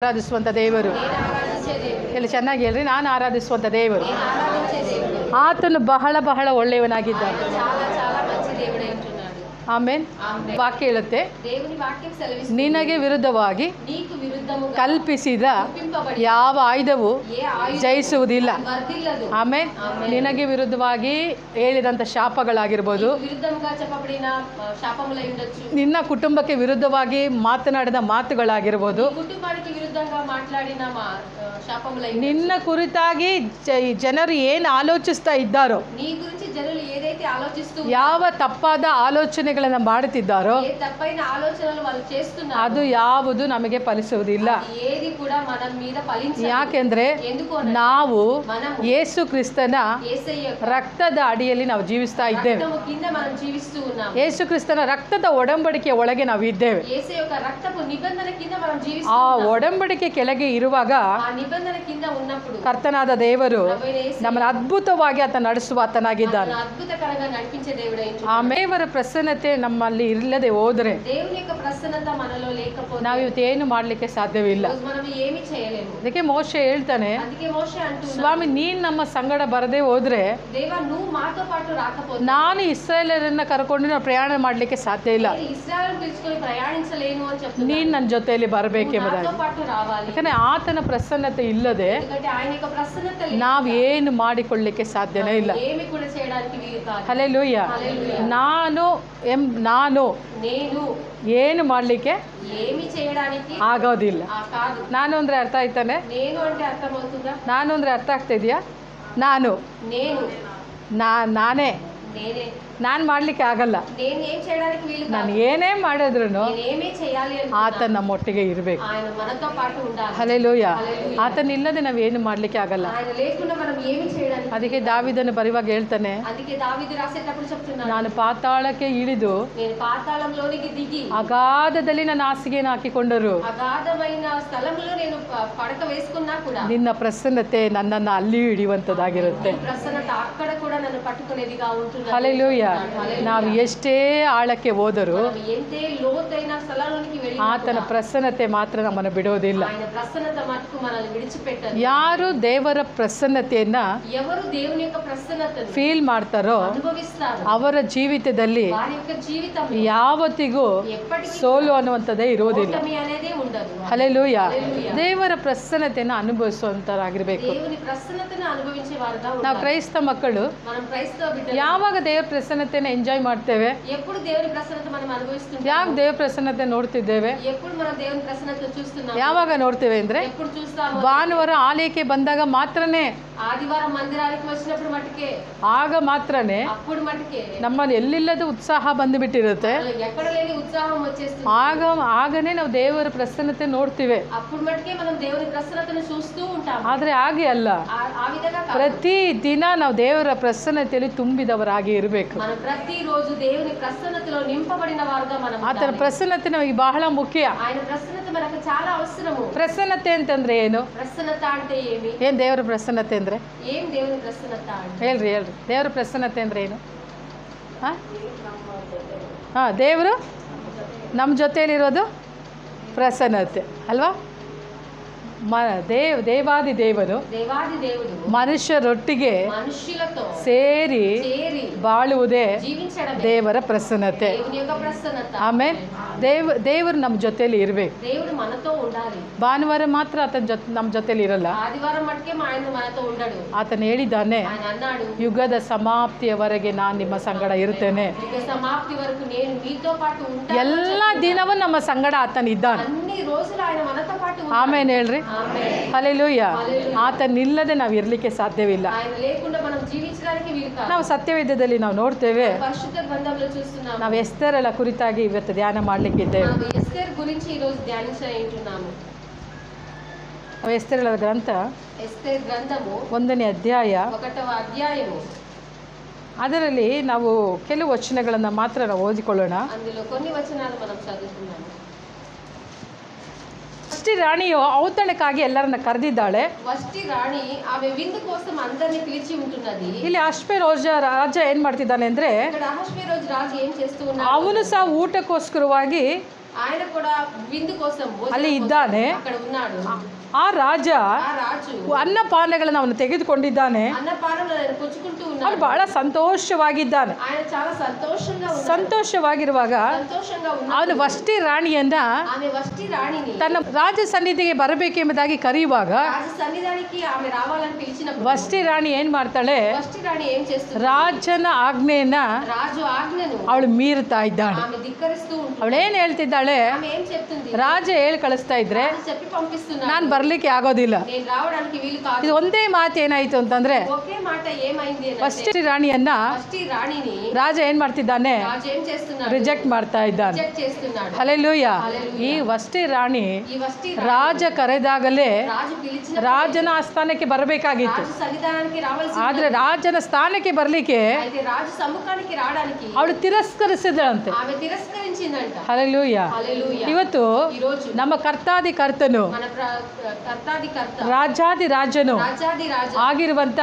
ಆರಾಧಿಸುವಂಥ ದೇವರು ಇಲ್ಲಿ ಚೆನ್ನಾಗಿ ಹೇಳ್ರಿ. ನಾನು ಆರಾಧಿಸುವಂಥ ದೇವರು ಆತನು ಬಹಳ ಬಹಳ ಒಳ್ಳೆಯವನಾಗಿದ್ದಾನೆ. ಆಮೇನ್. ವಾಕ್ಯ ಹೇಳುತ್ತೆ, ನಿನಗೆ ವಿರುದ್ಧವಾಗಿ ಕಲ್ಪಿಸಿದ ಯಾವ ಆಯುಧವು ಜಯಿಸುವುದಿಲ್ಲ. ಆಮೇನ್. ನಿನಗೆ ವಿರುದ್ಧವಾಗಿ ಹೇಳಿದಂಥ ಶಾಪಗಳಾಗಿರ್ಬೋದು, ನಿನ್ನ ಕುಟುಂಬಕ್ಕೆ ವಿರುದ್ಧವಾಗಿ ಮಾತನಾಡಿದ ಮಾತುಗಳಾಗಿರ್ಬೋದು, ನಿನ್ನ ಕುರಿತಾಗಿ ಜನರು ಏನು ಆಲೋಚಿಸ್ತಾ ಇದ್ದಾರೋ, ಯಾವ ತಪ್ಪಾದ ಆಲೋಚನೆಗಳನ್ನು ಮಾಡುತ್ತಿದ್ದಾರೋ ಅದು ಯಾವುದು ನಮಗೆ ಫಲಿಸುವುದಿಲ್ಲ. ಯಾಕೆಂದ್ರೆ ನಾವು ಯೇಸು ಕ್ರಿಸ್ತನ ರಕ್ತದ ಅಡಿಯಲ್ಲಿ ನಾವು ಜೀವಿಸ್ತಾ ಇದ್ದೇವೆ. ಯೇಸು ಕ್ರಿಸ್ತನ ರಕ್ತದ ಒಡಂಬಡಿಕೆಯ ಒಳಗೆ ನಾವು ಇದ್ದೇವೆ. ಆ ಒಡಂಬಡಿಕೆ ಕೆಳಗೆ ಇರುವಾಗ ಕರ್ತನಾದ ದೇವರು ನಮ್ಮನ್ನು ಅದ್ಭುತವಾಗಿ ಆತ ನಡೆಸುವ ಆತನಾಗಿದ್ದಾನೆ. ದೇವರ ಪ್ರಸನ್ನತೆ ನಮ್ಮಲ್ಲಿ ಇಲ್ಲದೆ ಹೋದರೆ ನಾವು ಇವತ್ತೇನು ಮಾಡಲಿಕ್ಕೆ ಸಾಧ್ಯವಿಲ್ಲ. ಅದಕ್ಕೆ ಮೋಶೆ ಹೇಳ್ತಾನೆ, ಸ್ವಾಮಿ ನೀನು ನಮ್ಮ ಸಂಗಡ ಬರದೇ ಹೋದ್ರೆ ನಾನು ಇಸ್ರಾಯೇಲರನ್ನ ಕರ್ಕೊಂಡು ನಾವು ಪ್ರಯಾಣ ಮಾಡಲಿಕ್ಕೆ ಸಾಧ್ಯ ಇಲ್ಲ. ನೀನು ನನ್ನ ಜೊತೆಯಲ್ಲಿ ಬರಬೇಕೆಂಬುದಾಗಿ. ಯಾಕಂದ್ರೆ ಆತನ ಪ್ರಸನ್ನತೆ ಇಲ್ಲದೆ ನಾವೇನು ಮಾಡಿಕೊಳ್ಳಲಿಕ್ಕೆ ಸಾಧ್ಯನೇ ಇಲ್ಲ. ಹಲ್ಲೆಲೂಯಾ. ನಾನು ಏನು ಮಾಡಲಿಕ್ಕೆ ಆಗೋದಿಲ್ಲ. ನಾನು ಅಂದರೆ ಅರ್ಥ ಆಯ್ತಾನೆ? ನಾನು ಅಂದರೆ ಅರ್ಥ ಆಗ್ತಾ ಇದೆಯಾ? ನಾನೇ ನಾನು ಮಾಡಲಿಕ್ಕೆ ಆಗಲ್ಲ. ನಾನು ಏನೇ ಮಾಡಿದ್ರು ಆತ ನಮ್ಮೊಟ್ಟಿಗೆ ಇರಬೇಕು. ಹಲ್ಲೆಲೂಯಾ. ಆತನಿಲ್ಲದೆ ನಾವೇನು ಮಾಡಲಿಕ್ಕೆ ಆಗಲ್ಲ. ಅದಕ್ಕೆ ದಾವೀದನು ಬರುವಾಗ ಹೇಳ್ತಾನೆ, ನಾನು ಪಾತಾಳಕ್ಕೆ ಇಳಿದು ಅಗಾಧದಲ್ಲಿ ನನ್ನ ಹಾಸಿಗೆಯನ್ನು ಹಾಕಿಕೊಂಡರು ನಿನ್ನ ಪ್ರಸನ್ನತೆ ನನ್ನನ್ನು ಅಲ್ಲಿ ಹಿಡಿಯುವಂಥದ್ದಾಗಿರುತ್ತೆ. ಹಲ್ಲೆಲೂಯಾ. ನಾವು ಎಷ್ಟೇ ಆಳಕ್ಕೆ ಹೋದರೂ ಆತನ ಪ್ರಸನ್ನತೆ ಮಾತ್ರ ನಮ್ಮನ್ನು ಬಿಡೋದಿಲ್ಲ. ಯಾರು ದೇವರ ಪ್ರಸನ್ನತೆಯನ್ನ ಫೀಲ್ ಮಾಡ್ತಾರೋ ಅವರ ಜೀವಿತದಲ್ಲಿ ಯಾವತ್ತಿಗೂ ಸೋಲು ಅನ್ನುವಂಥದ್ದೇ ಇರೋದಿಲ್ಲ. ಹಲ್ಲೆಲೂಯಾ. ದೇವರ ಪ್ರಸನ್ನತೆಯನ್ನು ಅನುಭವಿಸುವಂತರಾಗಿರ್ಬೇಕು. ನಾವು ಕ್ರೈಸ್ತ ಮಕ್ಕಳು ಯಾವಾಗ ದೇವರ ಪ್ರಸನ್ನತೆಯನ್ನು ಎಂಜಾಯ್ ಮಾಡ್ತೇವೆ? ಯಾಕೆ ದೇವರ ಪ್ರಸನ್ನತೆ ನೋಡ್ತಿದ್ದೇವೆ? ಯಾವಾಗ ನೋಡ್ತೇವೆ ಅಂದ್ರೆ ಭಾನುವಾರ ಆಲಯಕ್ಕೆ ಬಂದಾಗ ಮಾತ್ರನೇ, ಆಗ ಮಾತ್ರನೇ ನಮ್ಮಲ್ಲಿ ಎಲ್ಲಿಲ್ಲದ ಉತ್ಸಾಹ ಬಂದುಬಿಟ್ಟಿರುತ್ತೆ. ಆಗನೇ ನಾವು ದೇವರ ಪ್ರಸನ್ನತೆ ನೋಡ್ತೀವಿ. ಆದ್ರೆ ಹಾಗೆ ಅಲ್ಲ, ಪ್ರತಿ ದಿನ ನಾವು ದೇವರ ಪ್ರಸನ್ನತೆಯಲ್ಲಿ ತುಂಬಿದವರಾಗಿ ಇರಬೇಕು. ಆತನ ಪ್ರಸನ್ನತೆ ನಮಗೆ ಬಹಳ ಮುಖ್ಯ. ಪ್ರಸನ್ನತೆ ಅಂತಂದ್ರೆ ಏನು? ಏನ್ ದೇವರ ಪ್ರಸನ್ನತೆ ಅಂದ್ರೆ? ಹೇಳ್ರಿ ದೇವರ ಪ್ರಸನ್ನತೆ ಅಂದ್ರೆ ಏನು? ದೇವರು ನಮ್ಮ ಜೊತೆಯಲ್ಲಿರೋದು ಪ್ರಸನ್ನತೆ ಅಲ್ವಾ? ದೇವಾದಿ ದೇವರು ಮನುಷ್ಯರೊಟ್ಟಿಗೆ ಸೇರಿ ಬಾಳುವುದೇ ದೇವರ ಪ್ರಸನ್ನತೆ. ಆಮೇಲೆ ದೇವರು ನಮ್ಮ ಜೊತೆಯಲ್ಲಿ ಇರಬೇಕು. ಭಾನುವಾರ ಮಾತ್ರ ಆತನ ನಮ್ಮ ಜೊತೆಯಲ್ಲಿ ಇರಲ್ಲ. ಆತನ ಹೇಳಿದ್ದಾನೆ, ಯುಗದ ಸಮಾಪ್ತಿಯವರೆಗೆ ನಾನು ನಿಮ್ಮ ಸಂಗಡ ಇರ್ತೇನೆ. ಎಲ್ಲ ದಿನವೂ ನಮ್ಮ ಸಂಗಡ ಆತನಿದ್ದಾನೆ. ಆಮೇಲೆ ಹೇಳ್ರಿ ಹಲ್ಲೆಲೂಯಾ. ಆತನಿಲ್ಲದೆ ನಾವು ಇರಲಿಕ್ಕೆ ಸಾಧ್ಯವಿಲ್ಲ. ನಾವು ಸತ್ಯವೇದದಲ್ಲಿ ನಾವು ನೋಡ್ತೇವೆ. ನಾವು ಎಸ್ತೇರಳ ಕುರಿತಾಗಿ ಇವತ್ತು ಧ್ಯಾನ ಮಾಡಲಿಕ್ಕಿದ್ದೇವೆ. ಎಸ್ತೇರಳ ಗ್ರಂಥ 1ನೇ ಅಧ್ಯಾಯ. ಅದರಲ್ಲಿ ನಾವು ಕೆಲವು ವಚನಗಳನ್ನು ಮಾತ್ರ ನಾವು ಓದಿಕೊಳ್ಳೋಣ. వష్టి రాణియో ఔతణకాగి ಎಲ್ಲರನ್ನ ಕರೆದಿದ್ದಾಳೆ. ವಷ್ಟಿ ರಾಣಿ ಆమె ವಿಂದು కోసం అందరిని పిలిచి ఉంటున్నది. ಇಲ್ಲಿ ಅಶ್ವೇರೋಜ ರಾಜ ಏನು ಮಾಡ್ತಿದ್ದಾನೆ ಅಂದ್ರೆ, ఇక్కడ అహష్వేరోజ్ రాజు ఏం చేస్తూ ఉన్నాడు? ಅವನು ಸಹ ಊಟಕ್ಕೋಸ್ಕರವಾಗಿ ఆయన కూడా విందు కోసం ಅಲ್ಲಿ ಇದ್ದಾನೆ. అక్కడ ఉన్నాడు. ಆ ರಾಜ ఆ రాజు ಅನ್ನಪಾನಗಳನ್ನು ಅವನು ತೆಗೆದುಕೊಂಡಿದ್ದಾನೆ. అన్నపానములను పుచ్చుకుంటూ ಅವನು ఉన్నాడు. ಬಹಳ ಸಂತೋಷವಾಗಿದ್ದಾನೆ. ఆయన చాలా సంతోషంగా ఉన్నాడు. ಸಂತೋಷವಾಗಿರುವಾಗ సంతోషంగా ಅವನು ఉన్నాడు. ವಷ್ಟಿ ರಾಣಿಯನ್ನ ఆమె వష్టి రాణిని ತನ್ನ ರಾಜ ಸನ್ನಿಧಿಗೆ ಬರಬೇಕೆಂಬುದಾಗಿ ಕರೆಯುವಾಗ రాజు సన్నిధానికి ఆమె రావాలని పిలిచినప్పుడు ವಷ್ಟಿ ರಾಣಿ ಏನ್ ಮಾಡ್ತಾಳೆ? వష్టి రాణి ఏం చేస్తుంది? ರಾಜನ ಆಜ್ಞೆಯನ್ನ రాజు ఆజ్ఞను ಅವಳು ಮೀರುತ್ತಾ ಇದ್ದಾಳೆ. ఆమె ధిక్కరిస్తూ ఉంటుంది. ಅವಳೇನ್ ಹೇಳ್ತಿದ್ದಾಳೆ? ఆమె ఏం చెప్తుంది? ರಾಜ ಹೇಳಿ ಕಳಿಸ್ತಾ ಇದ್ರೆ రాజు చెప్పి పంపిస్తున్నాడు. ನಾನು ಬರ್ಲಿಕ್ಕೆ ಆಗೋದಿಲ್ಲ. నేను రావడానికి వీలు కాదు. ಇದು ಒಂದೇ ಮಾತು ಏನಾಯ್ತು ಅಂತಂದ್ರೆ ఒకే మాట ఏమైంది అంటే ವಷ್ಟಿ ರಾಣಿಯನ್ನ వష్టి రాణిని ರಾಜ ಏನ್ ಮಾಡ್ತಿದ್ದಾನೆ? రాజు ఏం చేస్తున్నాడు? ರಿಜೆಕ್ಟ್ ಮಾಡ್ತಾ ಇದ್ದಾನೆ. రిజెక్ట్ చేస్తున్నాడు. ಹಲ್ಲೆಲೂಯ. హల్లెలూయా. ಈ ವಷ್ಟಿ ರಾಣಿ ఈ వష్టి ರಾಜ ಕರೆದಾಗಲೇ రాజు పిలిచిన ರಾಜನ ಆಸ್ಥಾನಕ್ಕೆ ಬರಬೇಕಾಗಿತ್ತು. రాజు సన్నిధానానికి రావాల్సి ಆದ್ರೆ ರಾಜನ ಸ್ಥಾನಕ್ಕೆ ಬರ್ಲಿಕ್ಕೆ అయితే రాజు సముఖానికి రావడానికి ಅವಳು ತಿರಸ್ಕರಿಸಿದಳಂತೆ. ఆమె తిరస్కరించిందంట. ಹಲ್ಲೆಲೂಯ. హల్లెలూయా. ಇವತ್ತು ఈ రోజు ನಮ್ಮ ಕರ್ತಾದಿ ಕರ್ತನು మన కర్తాది కర్త ರಾಜಾದಿ ರಾಜನು రాజాది రాజు ಆಗಿರುವಂತ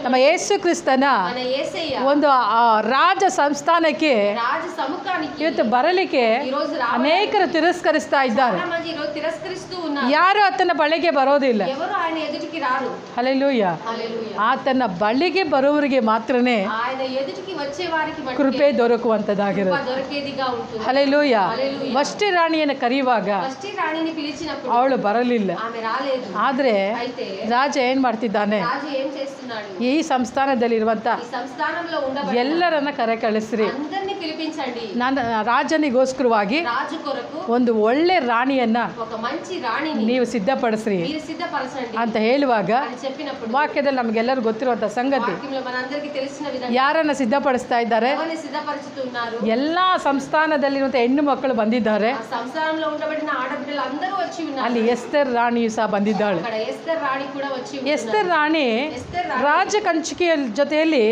ನಮ್ಮ ಯೇಸು ಕ್ರಿಸ್ತನ మన యేసయ్య ಒಂದು ಆ ರಾಜ ಸಂಸ್ಥಾನಕ್ಕೆ రాజు సముఖానికి ಇವತ್ತು ಬರಲಿಕ್ಕೆ ఈ రోజు ಅನೇಕರು ತಿರಸ್ಕರಿಸ್ತಾ ಇದ್ದಾರೆ. చాలా మంది ఈ రోజు తిరస్కరిస్తూ ఉన్నారు. ಯಾರು ಆತನ ಬಳಿಗೆ ಬರೋದಿಲ್ಲ. ఎవరు ఆయన ఎదుటికి రారు. ಹಲ್ಲೆಲೂಯ. హల్లెలూయా. ಆತನ ಬಳಿಗೆ ಬರುವವರಿಗೆ ಮಾತ್ರನೇ ఆయన ఎదుటికి వచ్చే వారికి ಕೃಪೆ ದೊರಕುವಂತದಾಗಿರುತ್ತೆ. దొరికేదిగా ఉంటుంది. ಹಲ್ಲೆಲೂಯ. హల్లెలూయా. ವಷ್ಟಿ ರಾಣಿಯನ್ನು ಕರೆಯುವಾಗ వష్టి రాణిని పిలిచినప్పుడు ಅವಳು ಬರಲಿಲ್ಲ. ఆమె రాలేదు. ಆದ್ರೆ అయితే ರಾಜ ಏನ್ ಮಾಡ್ತಿದ್ದಾನೆ? రాజు ఏం చేస్తున్నాడు? ಈ ಸಂಸ್ಥಾನದಲ್ಲಿರುವಂತ ఈ సంస్థానంలో ఉండబడిన ಎಲ್ಲರನ್ನ ಕರೆ ಕಳಿಸ್ರಿ. అందరిని పిలిపించండి. ನಾನು ರಾಜನಿಗೋಸ್ಕರವಾಗಿ రాజు కొరకు ಒಂದು ಒಳ್ಳೆ ರಾಣಿಯನ್ನ ఒక మంచి రాణిని ನೀವು ಸಿದ್ಧಪಡಿಸ್ರಿ మీరు సిద్ధపరచండి ಅಂತ ಹೇಳುವಾಗ అని చెప్పినప్పుడు ವಾಕ್ಯದಲ್ಲಿ ನಮಗೆಲ್ಲರೂ ಗೊತ್ತಿರುವಂತ ಸಂಗತಿ వాక్యంలో మనందరికీ తెలిసిన విధంగా ಯಾರನ್ನ ಸಿದ್ಧಪಡಿಸ್ತಾ ಇದ್ದಾರೆ? ఎవరిని సిద్ధపరుచుతున్నారు? ಎಲ್ಲಾ ಸಂಸ್ಥಾನದಲ್ಲಿರುವಂತ ಹೆಣ್ಣು ಮಕ್ಕಳು ಬಂದಿದ್ದಾರೆ. ఆ సంసారంలో ఉండబడిన ఆడబిడ్డలు అందరూ వచ్చి ఉన్నారు. ಅಲ್ಲಿ ಎಸ್ತರ್ ರಾಣಿಯು ಸಹ ಬಂದಿದ್ದಾಳೆ. అక్కడ ఎస్తర్ రాణి కూడా వచ్చి ఉన్నారు. ಎಸ್ತರ್ ರಾಣಿ ఎస్తర్ రాణి ರಾಜ ಕಂಚಿಕೆಯ ಜೊತೆಯಲ್ಲಿ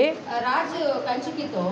రాజు కంచుకితో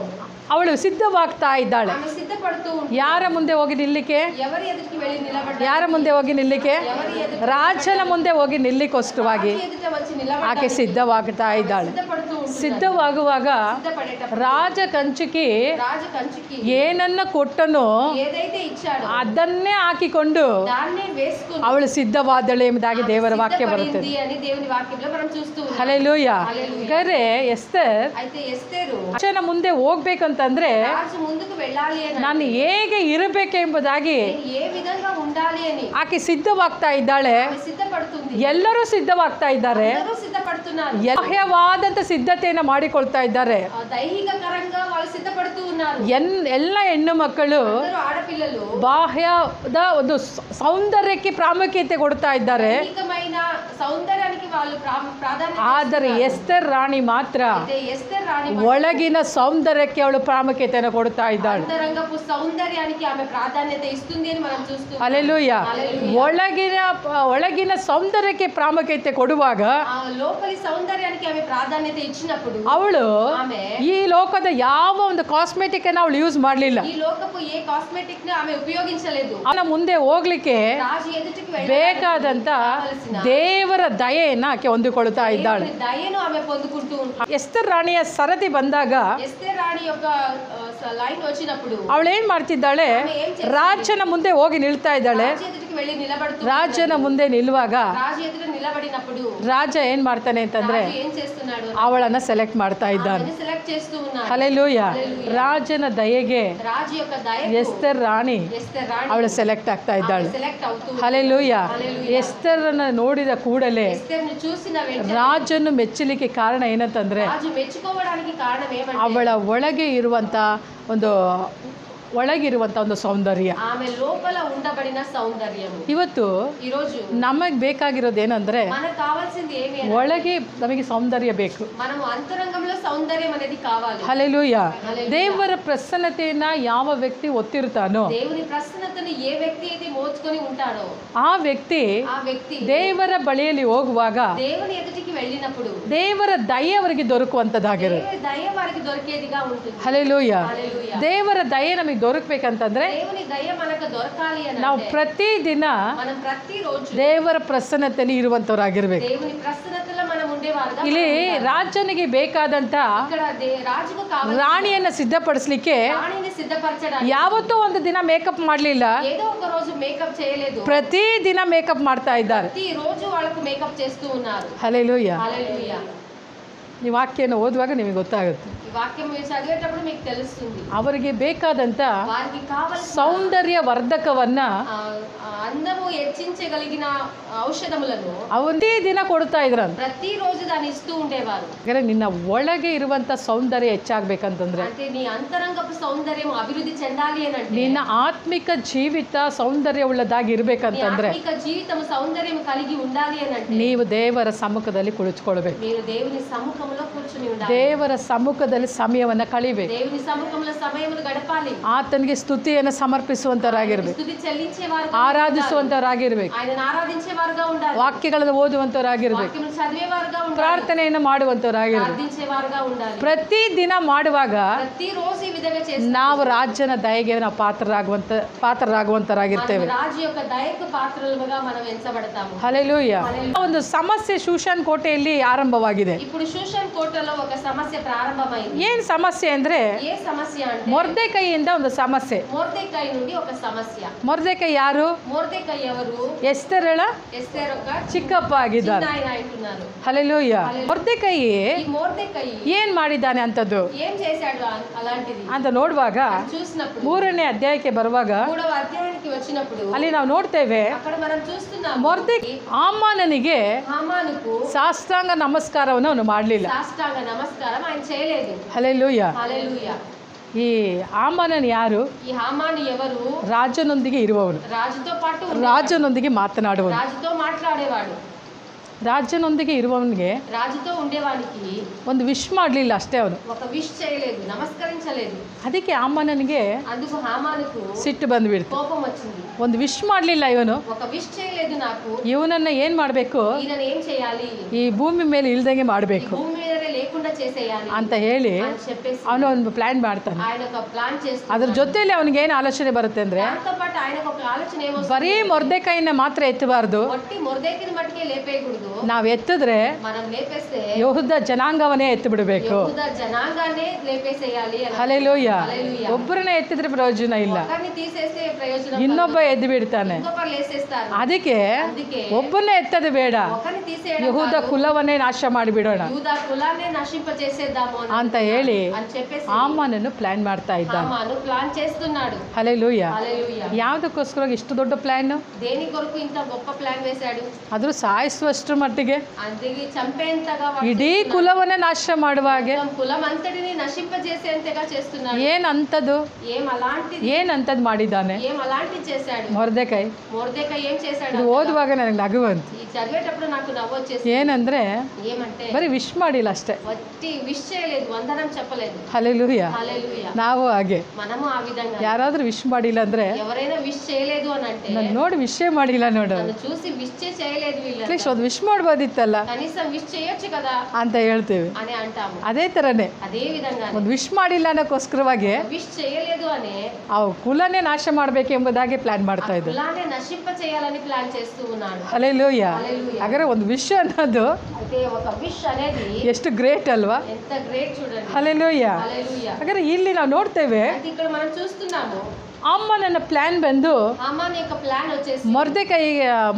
ಅವಳು ಸಿದ್ಧವಾಗ್ತಾ ಇದ್ದಾಳೆ. ఆమె సిద్ధపడుతూ ఉంటుంది. ಯಾರ ಮುಂದೆ ಹೋಗಿ ನಿಲ್ಲಿಕ್ಕೆ? ఎవరి ఎదుటికి వెళ్ళి నిలబడ్డారు? ಯಾರ ಮುಂದೆ ಹೋಗಿ ನಿಲ್ಲಿಕ್ಕೆ? ఎవరి ఎదుట ರಾಜನ ಮುಂದೆ ಹೋಗಿ ನಿಲ್ಲಿಕ್ಕೋಸ್ಕರವಾಗಿ రాజు ఎదుట వచ్చి ಆಕೆ నిలబడ్డారు. ಸಿದ್ಧವಾಗ್ತಾ ಇದ್ದಾಳೆ. సిద్ధపడుతూ ఉంటుంది. ಸಿದ್ಧವಾಗುವಾಗ సిద్ధపడేటప్పుడు ರಾಜ ಕಂಚುಕಿ రాజు కంచుకి ಏನನ್ನ ಕೊಟ್ಟನೋ ఏదైతే ఇచ్చాడో ಅದನ್ನೇ ಹಾಕಿಕೊಂಡು దాన్నే వేసుకుని ಅವಳು ಸಿದ್ಧವಾದಳು ಎಂಬುದಾಗಿ ದೇವರ ವಾಕ್ಯ ಬರುತ್ತದೆ. సిద్ధపడింది అని దేవుని వాక్యంలో మనం చూస్తూ ఉన్నాం. ಹಲ್ಲೆಲೂಯ. హల్లెలూయా. ಗರೆ ಎಸ್ತರ್ అయితే ఎస్తేరు ರಾಜನ ಮುಂದೆ ಹೋಗ್ಬೇಕಂತಂದ್ರೆ రాజు ముందుకు వెళ్ళాలి అని ನಾನು ಹೇಗೆ ಇರಬೇಕೆಂಬುದಾಗಿ నేను ఏ విధంగా ఉండాలి అని ಆಕೆ ಸಿದ್ಧವಾಗ್ತಾ ಇದ್ದಾಳೆ. ఆమె సిద్ధపడుతుంది. ಎಲ್ಲರೂ ಸಿದ್ಧವಾಗ್ತಾ ಇದ್ದಾರೆ. అందరూ సిద్ధపడుతున్నారు. ಬಾಹ್ಯವಾದಂತ ಸಿದ್ಧತೆಯನ್ನ ಮಾಡಿಕೊಳ್ತಾ ಇದ್ದಾರೆ. దైహికకరంగా వాళ్ళు సిద్ధపడుతూ ఉన్నారు. ಎಲ್ಲ ಹೆಣ್ಣು ಮಕ್ಕಳು అందరూ ఆడపిల్లలు ಬಾಹ್ಯದ ಒಂದು ಸೌಂದರ್ಯಕ್ಕೆ ಪ್ರಾಮುಖ್ಯತೆ ಕೊಡ್ತಾ ಇದ್ದಾರೆ. దైహికమైన సౌందర్యానికి వాళ్ళు ప్రాధాన్యత ಆದರೆ ಎಸ್ತರ್ ರಾಣಿ ಮಾತ್ರ అయితే ఎస్తేర్ రాణి ಒಳಗಿನ ಸೌಂದರ್ಯಕ್ಕೆ ಅವಳು ಪ್ರಾಮುಖ್ಯತೆಯನ್ನು ಕೊಡ್ತಾ ಇದ್ದಾಳೆ. అంతరంగపు సౌందర్యానికి ఆమె ప్రాధాన్యత ఇస్తుంది అని మనం చూస్తున్నాం. ಹಲ್ಲೆಲೂಯ. ಒಳಗಿನ ಸೌಂದರ್ಯಕ್ಕೆ ಪ್ರಾಮುಖ್ಯತೆ ಕೊಡುವಾಗ ఆ లోపలి సౌందర్యానికి ఆమె ప్రాధాన్యత ఇచ్చినప్పుడు ಅವಳು ఆమె ಈ ಲೋಕದ ಯಾವ ಒಂದು ಕಾಸ್ಮೆಟಿಕ್ ಅನ್ನು ಅವಳು ಯೂಸ್ ಮಾಡಲಿಲ್ಲ. ఈ లోకపు ఏ కాస్మెటిక్ ని ఆమె ఉపయోగించలేదు. ಅವನ ಮುಂದೆ ಹೋಗ್ಲಿಕ್ಕೆ రాజు ఎదుటికి ಬೇಕಾದಂತ ದೇವರ ದಯೆಯನ್ನ ಆಕೆ ಹೊಂದಿಕೊಳ್ತಾ ಇದ್ದಾಳೆ. దయను ఆమె పొందుకుంటూ ఉంటుంది. ಎಸ್ತರ್ ರಾಣಿಯ ಸರದಿ ಬಂದಾಗ ఎస్తేర్ రాణి యొక్క లైన్ వచ్చినప్పుడు ಅವಳು ಏನ್ ಮಾಡ್ತಿದ್ದಾಳೆ? ರಾಜನ ಮುಂದೆ ಹೋಗಿ ನಿಲ್ತಾ ಇದ್ದಾಳೆ. రాజు ఎదుటికి వెళ్ళి నిలబడుతూ ರಾಜನ ಮುಂದೆ ನಿಲ್ಲುವಾಗ రాజు ఎదుట నిలబడినప్పుడు ರಾಜ ಏನ್ ಮಾಡ್ತಾನೆ ಅಂತಂದ್ರೆ రాజు ఏం చేస్తున్నాడు? ಅವಳನ್ನ ಸೆಲೆಕ್ಟ್ ಮಾಡ್ತಾ ಇದ್ದಾನೆ. ఆమెను సెలెక్ట్ చేస్తూ ఉన్నాడు. ಹಲ್ಲೆಲೂಯ. ರಾಜನ ದಯೆಗೆ రాజు యొక్క దయకు ಎಸ್ತರ್ ರಾಣಿ ఎస్తేర్ రాణి ಅವಳು ಸೆಲೆಕ್ಟ್ ಆಗ್ತಾ ಇದ್ದಾಳೆ. సెలెక్ట్ అవుతూ ಹಲ್ಲೆಲೂಯ. హల్లెలూయా. ಎಸ್ತರನ್ನ ನೋಡಿದ ಕೂಡಲೇ ఎస్తేర్ను చూసిన వెంటనే ರಾಜನ್ನು ಮೆಚ್ಚಲಿಕ್ಕೆ ಕಾರಣ ಏನಂತಂದ್ರೆ రాజు మెచ్చుకోవడానికి కారణం ఏమంటే ಅವಳ ಒಳಗೆ ಇರುವಂತ ಒಂದು ಸೌಂದರ್ಯ. ఆమె లోపల ఉండబడిన సౌందర్యము. ಇವತ್ತು ఈ రోజు ನಮಗೆ ಬೇಕಾಗಿರೋದು ಏನಂದ್ರೆ మనకు కావాల్సింది ఏమి అంటే ಒಳಗೆ ನಮಗೆ ಸೌಂದರ್ಯ ಬೇಕು. మనము అంతరంగంలో సౌందర్యం అనేది కావాలి. ಹಲ್ಲೆಲೂಯ. ದೇವರ ಪ್ರಸನ್ನತೆಯನ್ನ ಯಾವ ವ್ಯಕ್ತಿ ಒತ್ತಿರ್ತಾನೋ దేవుని ప్రసన్నతను ఏ వ్యక్తి అయితే మోచుకొని ఉంటాడో ಆ ವ್ಯಕ್ತಿ ఆ వ్యక్తి ದೇವರ ಬಳಿಯಲ್ಲಿ ಹೋಗುವಾಗ దేవుని ఎదుటికి వెళ్ళినప్పుడు ದೇವರ ದಯೆ ಅವರಿಗೆ ದೊರಕುವಂತದಾಗಿರುತ್ತೆ. దేవుని దయ వారికి దొరికేదిగా ఉంటుంది. ಹಲ್ಲೆಲೂಯ. హల్లెలూయా. ದೇವರ ದಯೆ ನಮಗೆ ದೊರಕಬೇಕಂತಂದ್ರೆ దేవుని దయ మనకు దొరకాలి అని ನಾವು అంటే ಪ್ರತಿದಿನ మనం ప్రతిరోజు ದೇವರ ಪ್ರಸನ್ನತೆಯಲ್ಲಿ ಇರುವಂತವರಾಗಿರ್ಬೇಕು. దేవుని ప్రసన్నతలో మనం ఉండేవారుగా ಇಲ್ಲಿ ರಾಜನಿಗೆ ಬೇಕಾದಂತ ఇక్కడ రాజుకు కావాలి ರಾಣಿಯನ್ನ ಸಿದ್ಧಪಡಿಸ್ಲಿಕ್ಕೆ రాణిని సిద్ధపరచడానికి ಯಾವತ್ತೂ ಒಂದು ದಿನ ಮೇಕಪ್ ಮಾಡಲಿಲ್ಲ, ఏదో ఒక రోజు మేకప్ చేయలేదు, ಪ್ರತಿ ದಿನ ಮೇಕಪ್ ಮಾಡ್ತಾ ಇದ್ದಾರೆ. ప్రతి రోజు వాళ్ళకు మేకప్ చేస్తూ ఉన్నారు. ಹಲ್ಲೆಲೂಯಾ. హల్లెలూయా. ಈ ವಾಕ್ಯನ ಓದುವಾಗ ನಿಮಗೆ ಗೊತ್ತಾಗುತ್ತೆ. ఈ వాక్యం మీరు చదివేటప్పుడు మీకు తెలుస్తుంది ಅವರಿಗೆ ಬೇಕಾದಂತ వారికి కావాల్సిన ಸೌಂದರ್ಯ ವರ್ಧಕವನ್ನ అందము హెచ్చించగలిగిన ఔషధములను ಒಂದೇ ದಿನ ಕೊಡ್ತಾ ಇದ್ರಂತ. ప్రతి రోజు దాన్ని ఇస్తూ ఉండేవారు. ಹಾಗಾದ್ರೆ ನಿನ್ನ ಒಳಗೆ ಇರುವಂತ ಸೌಂದರ್ಯ ಹೆಚ್ಚಾಗ್ಬೇಕಂತಂದ್ರೆ, అంటే నీ అంతరంగపు సౌందర్యం అభివృద్ధి చెందాలి అని అంటే, ನಿನ್ನ ಆತ್ಮಿಕ ಜೀವಿತ ಸೌಂದರ್ಯ ಉಳ್ಳದಾಗಿ నీ ಇರ್ಬೇಕಂತಂದ್ರೆ ఆత్మిక జీవితం సౌందర్యం కలిగి ఉండాలి అని అంటే, ನೀವು ದೇವರ ಸಮ್ಮುಖದಲ್ಲಿ ಕುಳಿತುಕೊಳ್ಬೇಕು. మీరు దేవుని సముఖంలో కూర్చుని ఉండాలి. ದೇವರ ಸಮ್ಮುಖದಲ್ಲಿ ಸಮಯವನ್ನ ಕಳಿಬೇಕು. దేవుని సముఖంలో సమయమును గడపాలి. ಆತನಿಗೆ ಸ್ತುತಿಯನ್ನು ಸಮರ್ಪಿಸುವಂತರಾಗಿರ್ಬೇಕು, స్తుతి చెల్లించేవారు, ಆರಾಧಿಸುವಂತರಾಗಿರ್ಬೇಕು, ఆయనను ఆరాధించేవారుగా ఉండాలి, ವಾಕ್ಯಗಳನ್ನು ಓದುವಂತರಾಗಿರ್ಬೇಕು, వాక్యమును చదివేవారుగా ఉండాలి, ಪ್ರಾರ್ಥನೆಯನ್ನು ಮಾಡುವಂತರಾಗಿರ್ಬೇಕು. ప్రార్థించేవారుగా ఉండాలి. ಪ್ರತಿ ದಿನ ಮಾಡುವಾಗ ప్రతి రోజు ఈ విధంగా చేస్తే ನಾವು ರಾಜನ ದಯೆಗೆ ನಾವು ಪಾತ್ರರಾಗುವಂತರಾಗಿರ್ತೇವೆ. రాజు యొక్క దయకు పాత్రలుగా మనం ఎంచబడతాము. ಹಲ್ಲೆಲೂಯಾ. ಒಂದು ಸಮಸ್ಯೆ ಶೂಷನ್ ಕೋಟೆಯಲ್ಲಿ ಆರಂಭವಾಗಿದೆ. ఇప్పుడు షూషన్ కోటలో ఒక సమస్య ప్రారంభమైంది. ಏನ್ ಸಮಸ್ಯೆ ಅಂದ್ರೆ, ఏ సమస్య అంటే ಮೊರ್ದೆಕೈಯಿಂದ ಒಂದು ಸಮಸ್ಯೆ. మొర్దెకై నుండి ఒక సమస్య. ಮೊರ್ದೆಕೈ ಯಾರು? మొర్దెకై ఎవరు? ಎಸ್ತೇರಳ ఎస్తేర్ ఒక ಚಿಕ್ಕಪ್ಪ ಆಗಿದ್ದಾರೆ. చిన్న ఆయన అంటున్నారు. ಹಲ್ಲೆಲೂಯಾ. ಮೊರ್ದೆಕೈ ఈ మొర్దెకై ಏನ್ ಮಾಡಿದ್ದಾನೆ ಅಂತದ್ದು ఏం చేశాడు అలాంటిది ಅಂತ ನೋಡುವಾಗ, చూసినప్పుడు 3ನೇ ಅಧ್ಯಾಯಕ್ಕೆ ಬರುವಾಗ 3వ అధ్యాయానికి వచ్చినప్పుడు ಅಲ್ಲಿ ನಾವು ನೋಡ್ತೇವೆ, అక్కడ మనం చూస్తున్నాము ಮೊರ್ದೆಕೈ ಹಾಮಾನನಿಗೆ హామానుకు ಸಾಷ್ಟಾಂಗ ನಮಸ್ಕಾರವನ್ನು ಅವನು ಮಾಡಲಿಲ್ಲ. సాష్టాంగ నమస్కారం ఆయన చేయలేదు. ಹಲ್ಲೆಲೂಯಾ. హల్లెలూయా. ಈ ಹಾಮಾನನ್ ಯಾರು? ఈ హామాను ఎవరు? ರಾಜನೊಂದಿಗೆ ಇರುವವನು, రాజుతో పాటు ರಾಜನೊಂದಿಗೆ ಮಾತನಾಡುವನು. రాజుతో మాట్లాడేవాడు. ರಾಜನೊಂದಿಗೆ ಇರುವವನಿಗೆ రాజుతో ఉండేవానికి ಒಂದು ವಿಶ್ ಮಾಡಲಿಲ್ಲ ಅಷ್ಟೇ, ಅವನು ఒక విష్ చేయలేదు, నమస్కరించలేదు. ಅದಕ್ಕೆ ಹಾಮಾನನಿಗೆ అందుకు హామానుకు ಸಿಟ್ಟು ಬಂದ್ಬಿಡ್ತು. కోపం వచ్చింది. ಒಂದು ವಿಶ್ ಮಾಡಲಿಲ್ಲ ಇವನು, ఒక విష్ చేయలేదు, నాకు ಇವನನ್ನ ಏನ್ ಮಾಡಬೇಕು, ఈయన ఏం చేయాలి, ಈ ಭೂಮಿ ಮೇಲೆ ಇಳ್ದಂಗೆ ఈ ಮಾಡಬೇಕು భూమి మీదనే లేకుండా చేసేయాలి ಅಂತ ಹೇಳಿ అని చెప్పేసి ಅವನು ಒಂದು ಪ್ಲಾನ್ ಮಾಡ್ತಾನೆ. ఆయన ఒక ప్లాన్ చేస్తాడు. ಅದ್ರ ಜೊತೆಯಲ್ಲಿ ಅವನಿಗೆ ಏನು ಆಲೋಚನೆ ಬರುತ್ತೆ ಅಂದ್ರೆ, దాంతో పాటు ఆయనకు ఒక ఆలోచన ఏమొస్తుంది, ಬರೀ ಮೊರ್ದೆಕೈನ ಮಾತ್ರ ಎತ್ತಬಾರ್ದು, ఒట్టి మొర్దెకైని మట్టుకే లేపేయకూడదు. ನಾವ್ ಎತ್ತಿದ್ರೆ మనం లేపేస్తే ಯಹೂದ ಜನಾಂಗವನ್ನೇ ಎತ್ತು ಬಿಡಬೇಕು. యూద జనాంగాన్ని లేపేసేయాలి అని. ಹಲ್ಲೆಲೂಯಾ. హల్లెలూయా. ಒಬ್ಬರನ್ನ ಎತ್ತಿದ್ರೆ ಪ್ರಯೋಜನ ಇಲ್ಲ, ఒకరిని తీసేస్తే ప్రయోజనం ಇನ್ನೊಬ್ಬ ಎದ್ದು ಬಿಡ್ತಾನೆ. ఇంకొకరు లేసేస్తారు. ಅದಕ್ಕೆ అందుకే ಒಬ್ಬನೇ ಎತ್ತದು ಬೇಡ, ఒకరిని తీసేయడం ಯಹೂದ కాదు, కుಲವನ್ನೇ ನಾಶ ಮಾಡಿಬಿಡೋಣ యూదా కులాన్ని నశింపజేసేద్దాము ಅಂತ ಹೇಳಿ అని చెప్పేసి ಹಾಮಾನನ್ನು ಪ್ಲಾನ್ ಮಾಡ್ತಾ ಇದ್ದಾನೆ. హామాను ప్లాన్ చేస్తున్నాడు. ಹಲ್ಲೆಲೂಯಾ. హల్లెలూయా. ಯಾವುದಕ್ಕೋಸ್ಕರ ಇಷ್ಟು ದೊಡ್ಡ ಪ್ಲಾನ್? దేని కొరకు ఇంత గొప్ప ప్లాన్ వేశాడు? ಆದ್ರೂ ಸಾಯಿಸುವಷ್ಟು ಮಟ್ಟಿಗೆ అందుకే చంపేంతగా ಇಡೀ ಕುಲವನ್ನೇ ನಾಶ ಮಾಡುವ ಹಾಗೆ కులం అంతటిని నశింపజేసేంతగా చేస్తున్నాడు. ಏನಂತದ್ದು ఏం అలాంటిది, ಏನಂತದ್ದು ಮಾಡಿದ್ದಾನೆ ఏం అలాంటిది చేశాడు ಮೊರ್ದೆಕೈ? మొర్దెకై ఏం చేశాడు? ಇದು ಓದುವಾಗ ನನಗೆ ನಗು ಬಂತು. ఈ చదివేటప్పుడు నాకు నవ్వొచ్చేసి, ಏನಂದ್ರೆ ఏమంటే ಬರೀ ವಿಶ್ ಮಾಡಿಲ್ಲ ಅಷ್ಟೇ. వట్టి విష్ చేయలేదు, వందనం చెప్పలేదు. ಹಲ್ಲೆಲೂಯಾ. హల్లెలూయా. ನಾವು ಹಾಗೆ మనము ఆ విధంగా ಯಾರಾದ್ರೂ ವಿಶ್ ಮಾಡಿಲ್ಲ ಅಂದ್ರೆ, ఎవరైనా విష్ చేయలేదు అని అంటే, ನಾನು ನೋಡಿ ವಿಶ್ೇ ಮಾಡಿಲ್ಲ ನೋಡು, నన్ను చూసి విష్ చేయలేదు వీళ్ళు, ಅಟ್ಲೀಸ್ಟ್ ಒಂದು ವಿಶ್ ಮಾಡ್ಬೋದಿತ್ತಲ್ಲ కనీసం విష్ చేయొచ్చు కదా ಅಂತ ಹೇಳ್ತೇವೆ. అని అంటాము. ಅದೇ ತರನೇ అదే విధంగా ಒಂದು ವಿಶ್ ಮಾಡಿಲ್ಲ ಅನ್ನೋಕ್ಕೋಸ್ಕರವಾಗಿ విష్ చేయలేదు అనే ಆ ಕುಲನೇ ನಾಶ ಮಾಡ್ಬೇಕೆಂಬುದಾಗಿ ಪ್ಲಾನ್ ಮಾಡ್ತಾ ಇದ್ದರು. కులాన్ని నశింప చేయాలని ప్లాన్ చేస్తూ ఉన్నాడు. ಹಲ್ಲೆಲೂಯಾ. హల్లెలూయా. ಹಾಗಾದ್ರೆ ಒಂದು ವಿಶ್ ಅನ್ನೋದು అయితే ఒక విష్ అనేది ಎಷ್ಟು ಗ್ರೇಟ್ ಅಲ್ವಾ? ఎంత గ్రేట్ చూడండి. ಹಲ್ಲೆಲೂಯಾ. హల్లెలూయా. ಹಾಗಾದ್ರೆ ಇಲ್ಲಿ ನಾವು ನೋಡ್ತೇವೆ, అయితే ఇక్కడ మనం చూస్తున్నాము ಅಮ್ಮನನ್ನ ಪ್ಲಾನ್ ಬಂದು హామాన్ యొక్క ప్లాన్ వచ్చేసి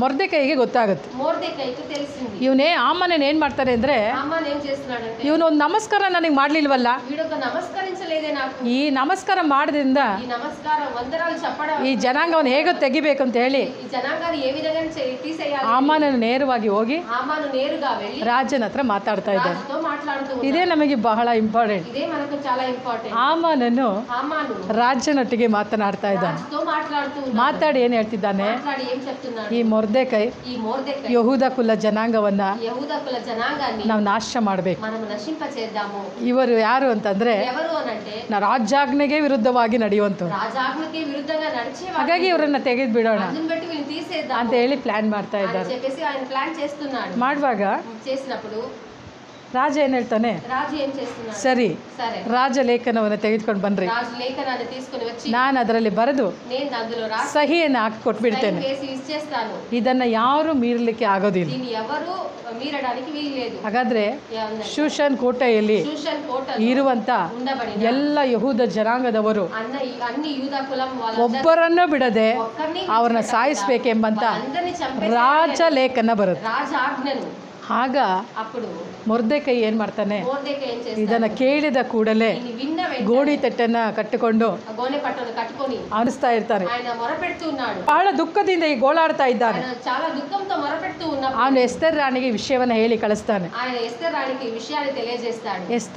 ಮೊರ್ದೆಕೈಗೆ ಗೊತ್ತಾಗುತ್ತೆ. మొర్దెకైకి తెలిసింది. ಇವನೇ ಅಮ್ಮನನ್ನ ಏನ್ ಮಾಡ್ತಾನೆ ಅಂದ್ರೆ, హామాన్ ఏం చేస్తున్నాడంటే, ಇವನು ಒಂದು ನಮಸ್ಕಾರ ನನಗೆ ಮಾಡ್ಲಿಲ್ವಲ್ಲ, వీడొక నమస్కరించలేదే నాకు, ಈ ನಮಸ್ಕಾರ ಮಾಡೋದ್ರಿಂದ ఈ నమస్కారం వందనాలు చెప్పడం, ಈ ಜನಾಂಗವನ್ನು ಹೇಗೋ ತೆಗಿಬೇಕು ಅಂತ ಹೇಳಿ ఈ జనాంగాన్ని ఏ విధంగా తీసేయాలి, ಅಮ್ಮನನ್ನು ನೇರವಾಗಿ ಹೋಗಿ హామాను నేరుగా వెళ్ళి ರಾಜನ ಹತ್ರ ಮಾತಾಡ್ತಾ ಇದ್ದಾನೆ. రాజుతో మాట్లాడుతూ ಇದೇ ఉన్నాడు. ನಮಗೆ ಬಹಳ ಇಂಪಾರ್ಟೆಂಟ್. ఇదే మనకు చాలా ఇంపార్టెంట్. ಆಮನನ್ನು హామాను ರಾಜನೊಟ್ಟಿಗೆ ಮಾತನಾಡ್ತಾ ಇದ್ದಾನೆ. రాజుతో మాట్లాడుతూ ఉన్నాడు. ಮಾತಾಡಿ ಏನ್ ಹೇಳ್ತಿದ್ದಾನೆ, మాట్లాడి ఏం చెప్తున్నాడు, ಈ ಮೊರ್ದೆಕೈ ఈ మొర్దెకై ಯಹೂದ ಕುಲ ಜನಾಂಗವನ್ನ యెహూదా కుల జనాంగాన్ని ನಾವು ನಾಶ ಮಾಡ್ಬೇಕು. మనం నశింప చేద్దాము. ಇವರು ಯಾರು ಅಂತಂದ್ರೆ, ఎవరు అనంటే ರಾಜಾಜ್ಞೆಗೆ ವಿರುದ್ಧವಾಗಿ ನಡೆಯುವಂಥವ್ರು. రాజాజ్ఞకి విరుద్ధంగా నడిచేవారు. ಹಾಗಾಗಿ ಇವರನ್ನ ತೆಗೆದು ಬಿಡೋಣ అందుని బట్టి వీళ్ళని తీసేద్దాం ಅಂತ ಹೇಳಿ ಪ್ಲಾನ್ ಮಾಡ್ತಾ అని ಇದ್ದಾರೆ. చెప్పేసి ఆయన ప్లాన్ చేస్తున్నాడు. ಮಾಡುವಾಗ చేసినప్పుడు ರಾಜ ಏನು ಹೇಳ್ತಾನೆ, ರಾಜು ಏನ್ చేస్తున్నాడు, ಸರಿ సరే ರಾಜಲೇಖನವನ್ನು ತೆಗೆದುಕೊಂಡು ಬನ್ರಿ, రాజు లేఖనాన్ని తీసుకొని వచ్చి ನಾನು ಅದರಲ್ಲಿ ಬರೆದು నేను అందులో రాసి ಸಹಿಯನ್ನು ಹಾಕಿ ಕೊಟ್ಬಿಡ್ತೇನೆ. వేసి ఇచ్చేస్తాను, ಇದನ್ನ ಯಾರು ಮೀರಲಿಕ್ಕೆ ಆಗೋದಿಲ್ಲ. దీన్ని ఎవరు మీరడానికి వీలు లేదు. ಹಾಗಾದ್ರೆ ಶೂಷನ್ ಕೋಟೆಯಲ್ಲಿ షూషన్ కోటలో ಇರುವಂತ ఉండబడిన ಎಲ್ಲ ಯಹೂದ ಜನಾಂಗದವರು అన్ని యూద కులం ಒಬ್ಬರನ್ನು ಬಿಡದೆ ఒక్కరిని ಅವ್ರನ್ನ ಸಾಯಿಸ್ಬೇಕೆಂಬಂತ అందరిని చంపే ರಾಜಲೇಖನ ಬರುತ್ತೆ. రాజ ఆజ్ఞను ಆಗ అప్పుడు ಮೊರ್ದೆಕೈ ಏನ್ ಮಾಡ್ತಾನೆ, మోర్దెకై ఏం చేస్తాడు, ಇದನ್ನ ಕೇಳಿದ ಕೂಡಲೇ దీన్ని విన్న వెంటనే ಗೋಣಿ ತಟ್ಟನ್ನ ಕಟ್ಟಿಕೊಂಡು ఆ గోనె పట్టును కట్టుకొని ಅನಿಸ್ತಾ ಇರ್ತಾನೆ. ఆయన మొరపెడుతున్నాడు. ಬಹಳ ದುಃಖದಿಂದ ಈ ಗೋಳಾಡ್ತಾ ಇದ್ದಾನೆ. ఆయన చాలా దుఃఖంతో మొరపెడుతూ ఉన్నప్పుడు ಅವನು ಎಸ್ತರ್ ರಾಣಿಗೆ ವಿಷಯವನ್ನ ಹೇಳಿ ಕಳಿಸ್ತಾನೆ. ఆయన ఎస్తేర్ రాణికి ఈ విషయాన్ని తెలియజేస్తాడు. ಎಸ್ತರ್